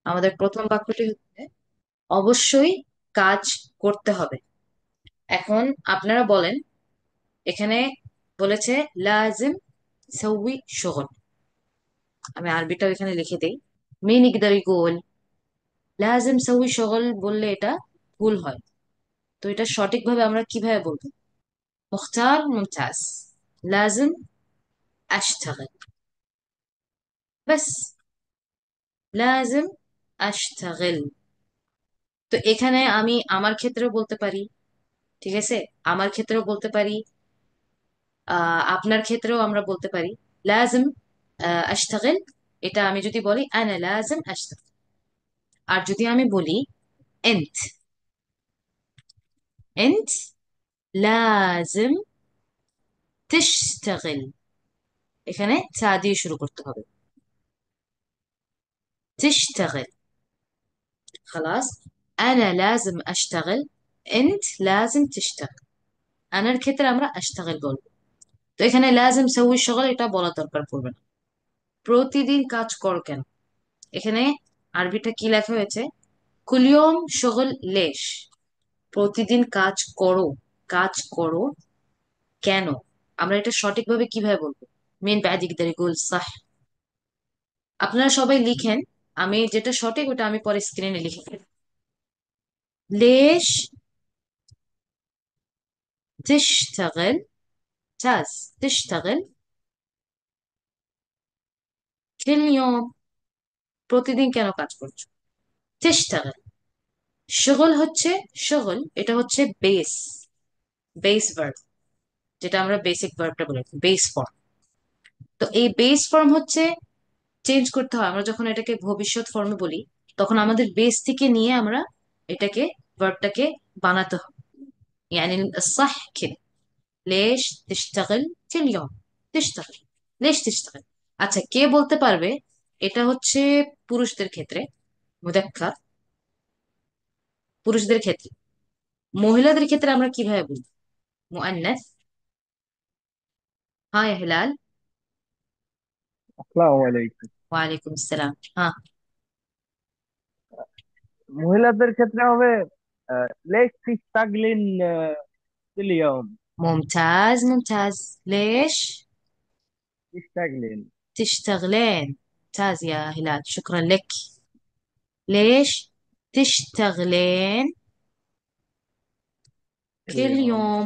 আমাদের প্রথম বাক্যটি হচ্ছে অবশ্যই কাজ করতে হবে। এখন আপনারা বলেন, এখানে বলেছে লাজিম সউই শগল। আমি আরবিটাও এখানে লিখে দেই। মিন ইকদার ইকুল লাজিম সউই শগল বললে এটা ভুল হয়। তো এটা সঠিকভাবে আমরা কিভাবে বলবো? মুখতার মুমতাজ লাজিম আশতাগল। বাস, লাজিম আশতাগল। তো এখানে আমি আমার ক্ষেত্রেও বলতে পারি, ঠিক আছে? আমার ক্ষেত্রেও বলতে পারি, আপনার ক্ষেত্রেও আমরা বলতে পারি লাজিম আশতাগল। এটা আমি যদি বলি আনা লাজিম আশতাগল। আর যদি আমি বলি এন্ট, এন্ট লাজিম تشتغل, এখানে তা দিয়ে শুরু করতে হবে। تشتغل, خلاص. انا لازم اشتغل, انت لازم تشتغل. আনার ক্ষেত্রে আমরা আশতাগল বলবো। তো এখানে লাজিম সউই শগল এটা বলা দরকার পড়বে না। প্রতিদিন কাজ করো কেন? এখানে আরবিটা কি লেখা হয়েছে? কুলিয়ম শগল লেশ। প্রতিদিন কাজ করো, কাজ করো কেন? আমরা এটা সঠিকভাবে কিভাবে বলবো? মিন বাদিক দারিগুল সাহ। আপনারা সবাই লিখেন, আমি যেটা সঠিক ওটা আমি পরে স্ক্রিনে লিখে ফেলবো। লেশ تشتغل, تاز تشتغل كل يوم, প্রতিদিন কেন কাজ করছো? تشتغل, শগল হচ্ছে, শগল এটা হচ্ছে বেস, বেস ভার্ব, যেটা আমরা বেসিক ভার্বটা বলে বেস ফর্ম। তো এই বেস ফর্ম হচ্ছে চেঞ্জ করতে হয়। আমরা যখন এটাকে ভবিষ্যৎ ফর্মে বলি তখন আমাদের বেস থেকে নিয়ে আমরা এটাকে, ভার্বটাকে বানাতে হবে। يعني الصح كده. ليش تشتغل كل يوم, تشتغل, ليش تشتغل. আচ্ছা, কে বলতে পারবে? এটা হচ্ছে পুরুষদের ক্ষেত্রে মুদাক্কার, পুরুষদের ক্ষেত্রে। মহিলাদের ক্ষেত্রে আমরা কিভাবে বলবো? মুআন্নাস। হ্যাঁ ইয়া হিলাল। আসসালামু আলাইকুম। ওয়ালাইকুম আসসালাম। হ্যাঁ। মহিলাদের ক্ষেত্রে হবে ليش تشتغلين كل يوم؟ ممتاز ممتاز. ليش تشتغلين. تشتغلين؟ ممتاز يا هلال، شكرا لك. ليش تشتغلين كل كل يوم. يوم؟